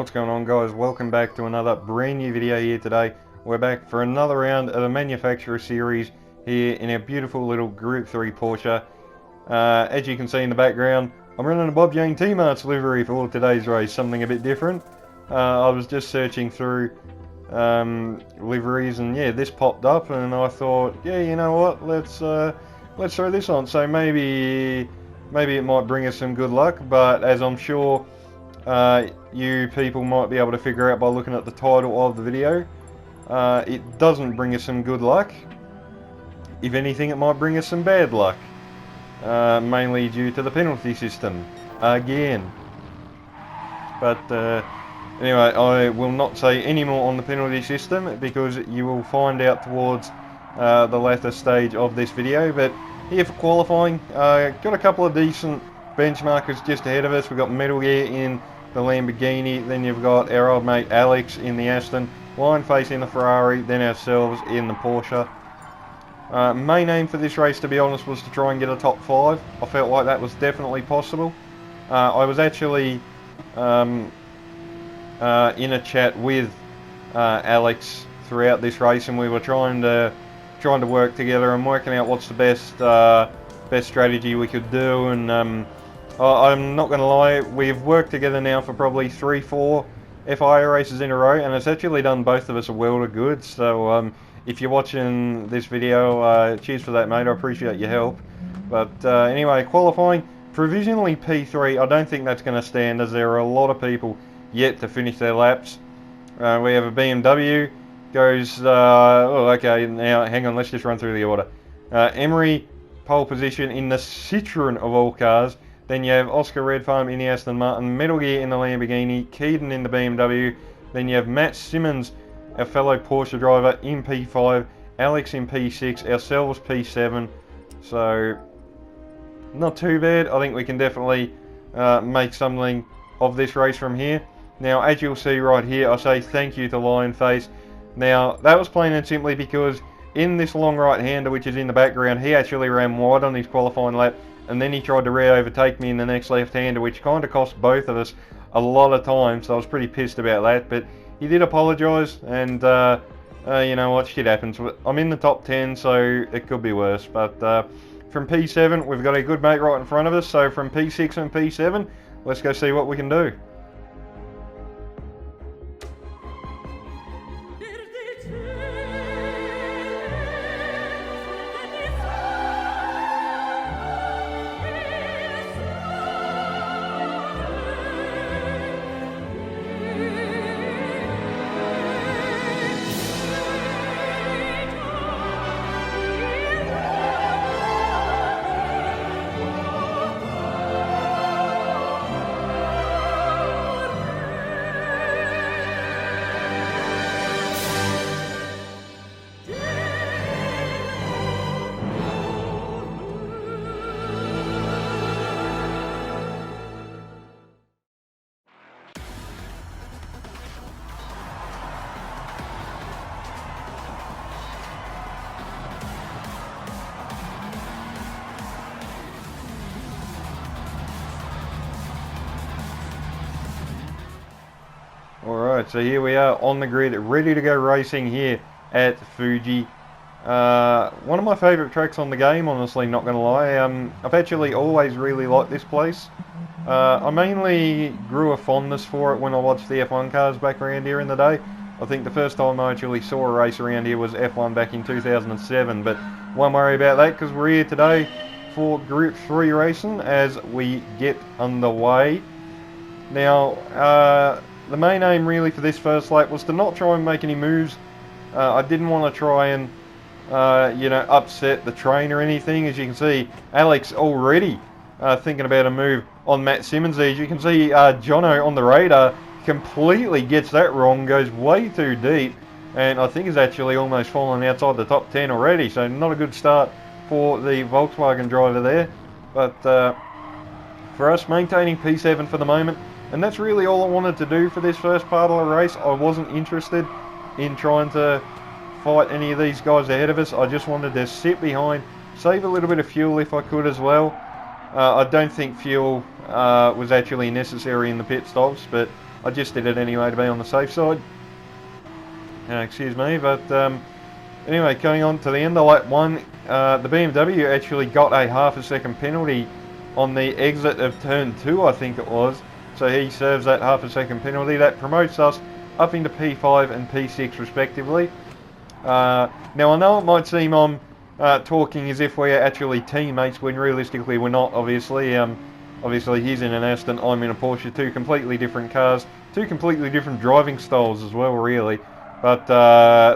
What's going on, guys? Welcome back to another brand new video here today. We're back for another round of the manufacturer series here in our beautiful little Group 3 Porsche. As you can see in the background, I'm running a Bob Yang T-Marts livery for today's race, something a bit different. I was just searching through liveries and yeah, this popped up and I thought, yeah, you know what, let's throw this on. So maybe it might bring us some good luck, but as I'm sure you people might be able to figure out by looking at the title of the video, it doesn't bring us some good luck. If anything, it might bring us some bad luck, mainly due to the penalty system again. But anyway, I will not say any more on the penalty system because you will find out towards the latter stage of this video. But here for qualifying, got a couple of decent benchmarkers just ahead of us. We've got Metal Gear in the Lamborghini, then you've got our old mate Alex in the Aston, Line Face in the Ferrari, then ourselves in the Porsche. Main aim for this race, to be honest, was to try and get a top 5. I felt like that was definitely possible. I was actually in a chat with Alex throughout this race, and we were trying to work together and working out what's the best strategy we could do. And I'm not going to lie, we've worked together now for probably 3-4 FIA races in a row, and it's actually done both of us a world of good. So if you're watching this video, cheers for that, mate. I appreciate your help. But anyway, qualifying, provisionally P3. I don't think that's going to stand, as there are a lot of people yet to finish their laps. We have a BMW, goes, oh okay, now hang on, let's just run through the order. Emery, pole position in the Citroen of all cars. Then you have Oscar Redfarm in the Aston Martin, Metal Gear in the Lamborghini, Keaton in the BMW. Then you have Matt Simmons, our fellow Porsche driver, in P5, Alex in P6, ourselves P7. So, not too bad. I think we can definitely make something of this race from here. Now, as you'll see right here, I say thank you to Lionface. Now, that was plain and simply because in this long right-hander, which is in the background, he actually ran wide on his qualifying lap, and then he tried to re-overtake me in the next left-hander, which kind of cost both of us a lot of time, so I was pretty pissed about that. But he did apologise, and you know what, shit happens. I'm in the top 10, so it could be worse. But from P7, we've got a good mate right in front of us, so from P6 and P7, let's go see what we can do. Alright, so here we are on the grid, ready to go racing here at Fuji. One of my favourite tracks on the game, honestly, not going to lie. I've actually always really liked this place. I mainly grew a fondness for it when I watched the F1 cars back around here in the day. I think the first time I actually saw a race around here was F1 back in 2007, but won't worry about that because we're here today for Group 3 racing as we get underway. Now, the main aim really for this first lap was to not try and make any moves. I didn't want to try and, you know, upset the train or anything. As you can see, Alex already thinking about a move on Matt Simmons. As you can see, Jono on the radar completely gets that wrong, goes way too deep, and I think is actually almost fallen outside the top 10 already. So not a good start for the Volkswagen driver there. But for us, maintaining P7 for the moment. And that's really all I wanted to do for this first part of the race. I wasn't interested in trying to fight any of these guys ahead of us. I just wanted to sit behind, save a little bit of fuel if I could as well. I don't think fuel was actually necessary in the pit stops, but I just did it anyway to be on the safe side. Excuse me, but anyway, going on to the end of lap 1, the BMW actually got a half a second penalty on the exit of turn 2, I think it was. So he serves that half a second penalty. That promotes us up into P5 and P6 respectively. Now I know it might seem I'm talking as if we're actually teammates when realistically we're not, obviously. Obviously he's in an Aston, I'm in a Porsche, two completely different cars, two completely different driving styles as well, really. But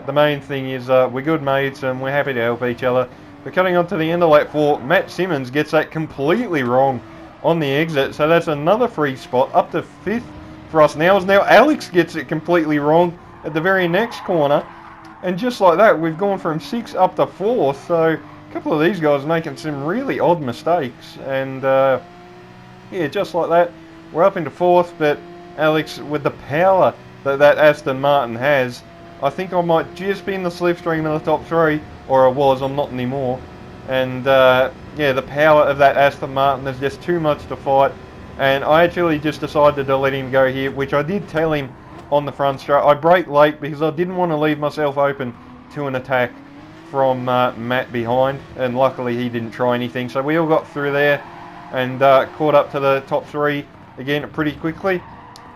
the main thing is we're good mates and we're happy to help each other. But cutting on to the end of lap 4, Matt Simmons gets that completely wrong on the exit, so that's another free spot up to 5th for us now, as now Alex gets it completely wrong at the very next corner. And just like that, we've gone from 6th up to 4th, so a couple of these guys making some really odd mistakes. And yeah, just like that, we're up into 4th, but Alex, with the power that Aston Martin has, I think I might just be in the slipstream of the top 3, or I was, I'm not anymore. And yeah, the power of that Aston Martin is just too much to fight. And I actually just decided to let him go here, which I did tell him on the front straight. I braked late because I didn't want to leave myself open to an attack from Matt behind, and luckily he didn't try anything. So we all got through there and caught up to the top 3 again pretty quickly.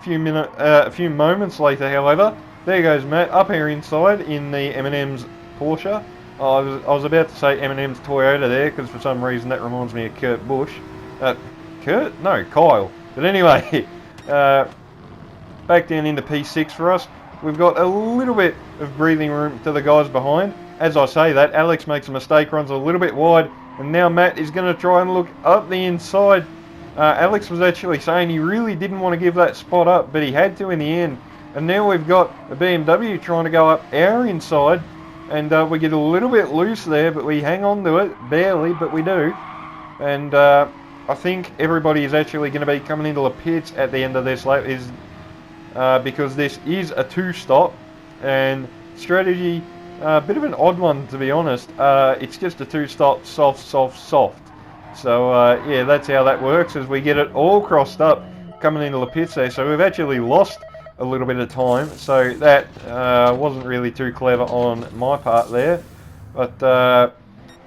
A few moments later, however, there goes Matt up here inside in the M&M's Porsche. I was about to say M&M's Toyota there because for some reason that reminds me of Kurt Busch. Kurt? No, Kyle. But anyway, back down into P6 for us. We've got a little bit of breathing room to the guys behind. As I say that, Alex makes a mistake, runs a little bit wide, and now Matt is going to try and look up the inside. Alex was actually saying he really didn't want to give that spot up, but he had to in the end. And now we've got a BMW trying to go up our inside, and we get a little bit loose there, but we hang on to it, barely, but we do. And I think everybody is actually going to be coming into the pits at the end of this lap, because this is a 2-stop, and strategy, a bit of an odd one to be honest. It's just a 2-stop, soft, soft, soft. So yeah, that's how that works, as we get it all crossed up coming into the pits there. So we've actually lost a little bit of time, so that wasn't really too clever on my part there. But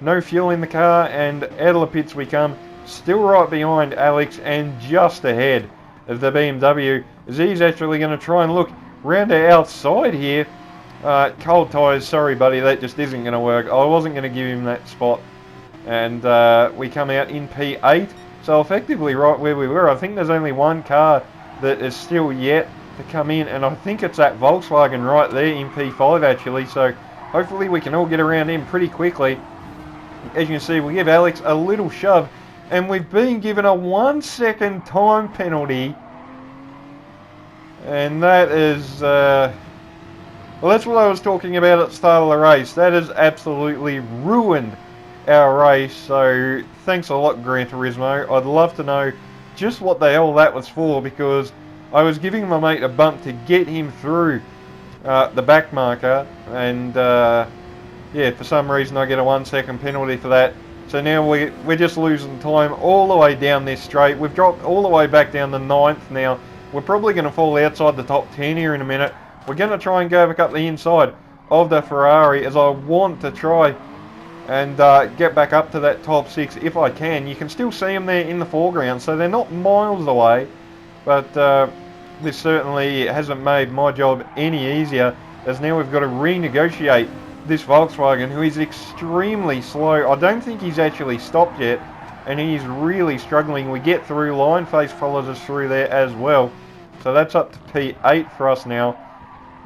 no fuel in the car, and out of the pits we come, still right behind Alex and just ahead of the BMW, as he's actually going to try and look round the outside here. Cold tyres, sorry buddy, that just isn't going to work. I wasn't going to give him that spot. And we come out in P8, so effectively right where we were. I think there's only one car that is still yet to come in, and I think it's that Volkswagen right there in P5 actually, so hopefully we can all get around him pretty quickly. As you can see, we give Alex a little shove, and we've been given a 1 second time penalty, and that is well, that's what I was talking about at the start of the race. That has absolutely ruined our race, so thanks a lot, Gran Turismo. I'd love to know just what the hell that was for, because I was giving my mate a bump to get him through the back marker, and yeah, for some reason I get a 1 second penalty for that. So now we're just losing time all the way down this straight. We've dropped all the way back down to 9th now. We're probably going to fall outside the top 10 here in a minute. We're going to try and go back up the inside of the Ferrari, as I want to try and get back up to that top 6 if I can. You can still see them there in the foreground, so they're not miles away, but this certainly hasn't made my job any easier, as now we've got to renegotiate this Volkswagen, who is extremely slow. I don't think he's actually stopped yet, and he's really struggling. We get through, Lionface follows us through there as well, so that's up to P8 for us now.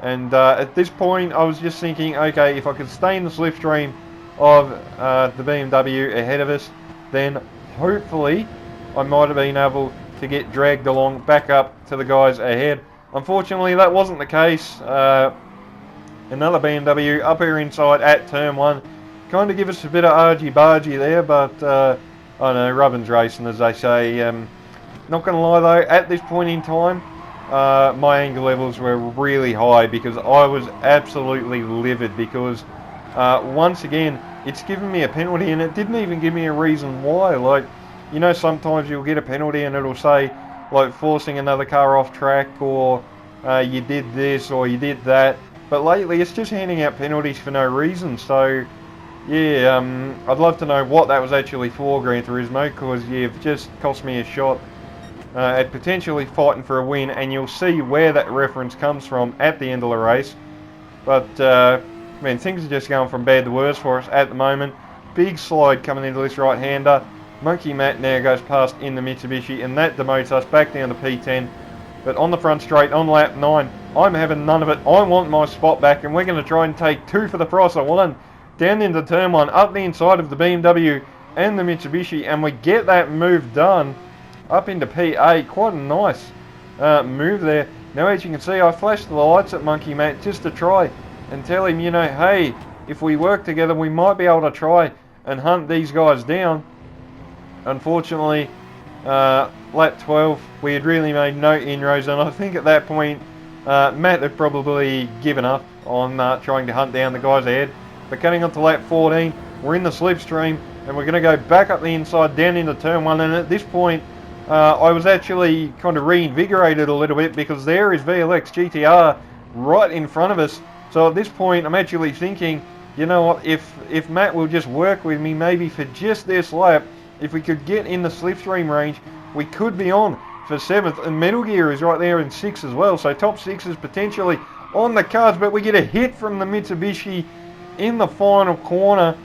And at this point I was just thinking, okay, if I could stay in the slipstream of the BMW ahead of us, then hopefully I might have been able to get dragged along back up to the guys ahead. Unfortunately that wasn't the case. Another BMW up here inside at turn 1, kind of give us a bit of argy-bargy there, but I know, rubbin's racing, as they say. Not going to lie though, at this point in time my anger levels were really high, because I was absolutely livid, because once again it's given me a penalty, and it didn't even give me a reason why. Like, you know, sometimes you'll get a penalty and it'll say like forcing another car off track, or you did this or you did that. But lately it's just handing out penalties for no reason. So yeah, I'd love to know what that was actually for, Gran Turismo, because you've just cost me a shot at potentially fighting for a win, and you'll see where that reference comes from at the end of the race. But man, things are just going from bad to worse for us at the moment. Big slide coming into this right-hander. Monkey Matt now goes past in the Mitsubishi, and that demotes us back down to P10. But on the front straight, on lap 9, I'm having none of it. I want my spot back, and we're going to try and take 2 for the price of 1. Down into turn 1, up the inside of the BMW and the Mitsubishi, and we get that move done up into P8. Quite a nice move there. Now, as you can see, I flashed the lights at Monkey Matt just to try and tell him, you know, hey, if we work together, we might be able to try and hunt these guys down. Unfortunately, lap 12, we had really made no inroads, and I think at that point, Matt had probably given up on trying to hunt down the guys ahead. But cutting on to lap 14, we're in the slipstream, and we're going to go back up the inside, down into turn 1, and at this point, I was actually kind of reinvigorated a little bit, because there is VLX GTR right in front of us. So at this point, I'm actually thinking, you know what, if Matt will just work with me maybe for just this lap, if we could get in the slipstream range, we could be on for 7th. And Metal Gear is right there in 6th as well, so top 6 is potentially on the cards, but we get a hit from the Mitsubishi in the final corner,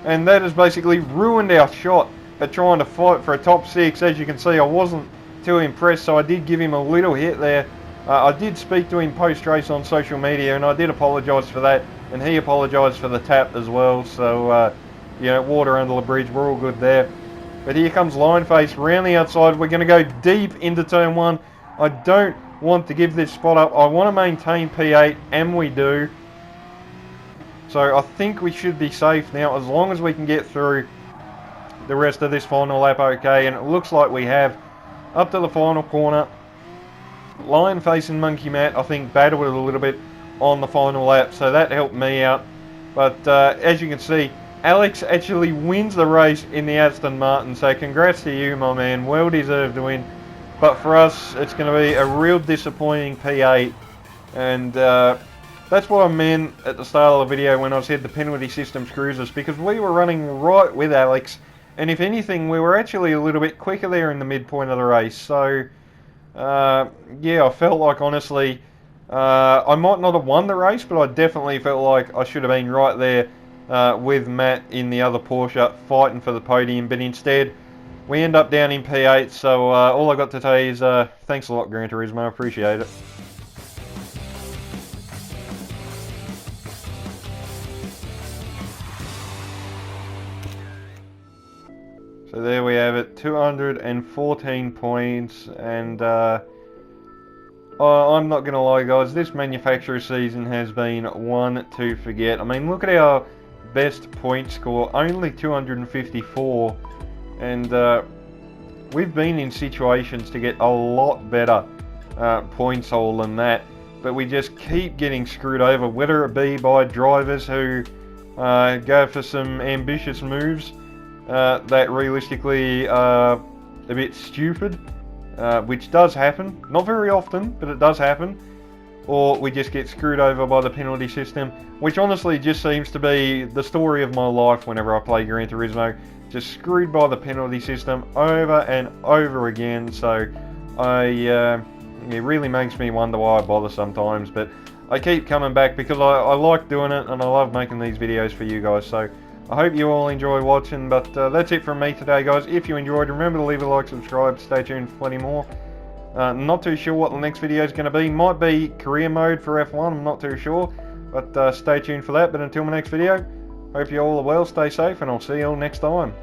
and that has basically ruined our shot at trying to fight for a top 6. As you can see, I wasn't too impressed, so I did give him a little hit there. I did speak to him post-race on social media, and I did apologise for that, and he apologised for the tap as well. So, you know, water under the bridge, we're all good there. But here comes Lineface round the outside. We're going to go deep into turn 1. I don't want to give this spot up. I want to maintain P8, and we do. So I think we should be safe now, as long as we can get through the rest of this final lap okay, and it looks like we have. Up to the final corner. Lineface and Monkey Matt, I think, battled it a little bit on the final lap, so that helped me out. But as you can see, Alex actually wins the race in the Aston Martin, so congrats to you, my man. Well deserved win. But for us, it's going to be a real disappointing P8, and that's what I meant at the start of the video when I said the penalty system screws us, because we were running right with Alex, and if anything, we were actually a little bit quicker there in the midpoint of the race. So yeah, I felt like, honestly, I might not have won the race, but I definitely felt like I should have been right there with Matt in the other Porsche fighting for the podium, but instead we end up down in P8. So all I got to say is thanks a lot, Gran Turismo, I appreciate it. So there we have it, 214 points, and I'm not going to lie, guys, this manufacturer season has been one to forget. I mean, look at our best point score, only 254, and we've been in situations to get a lot better points haul than that, but we just keep getting screwed over, whether it be by drivers who go for some ambitious moves that realistically are a bit stupid, which does happen, not very often, but it does happen, or we just get screwed over by the penalty system, which honestly just seems to be the story of my life whenever I play Gran Turismo, just screwed by the penalty system over and over again. So it really makes me wonder why I bother sometimes, but I keep coming back because I like doing it, and I love making these videos for you guys. So I hope you all enjoy watching, but that's it from me today, guys. If you enjoyed, remember to leave a like, subscribe, stay tuned for plenty more. Not too sure what the next video is going to be. Might be career mode for F1, I'm not too sure, but stay tuned for that. But until my next video, hope you all are well, stay safe, and I'll see you all next time.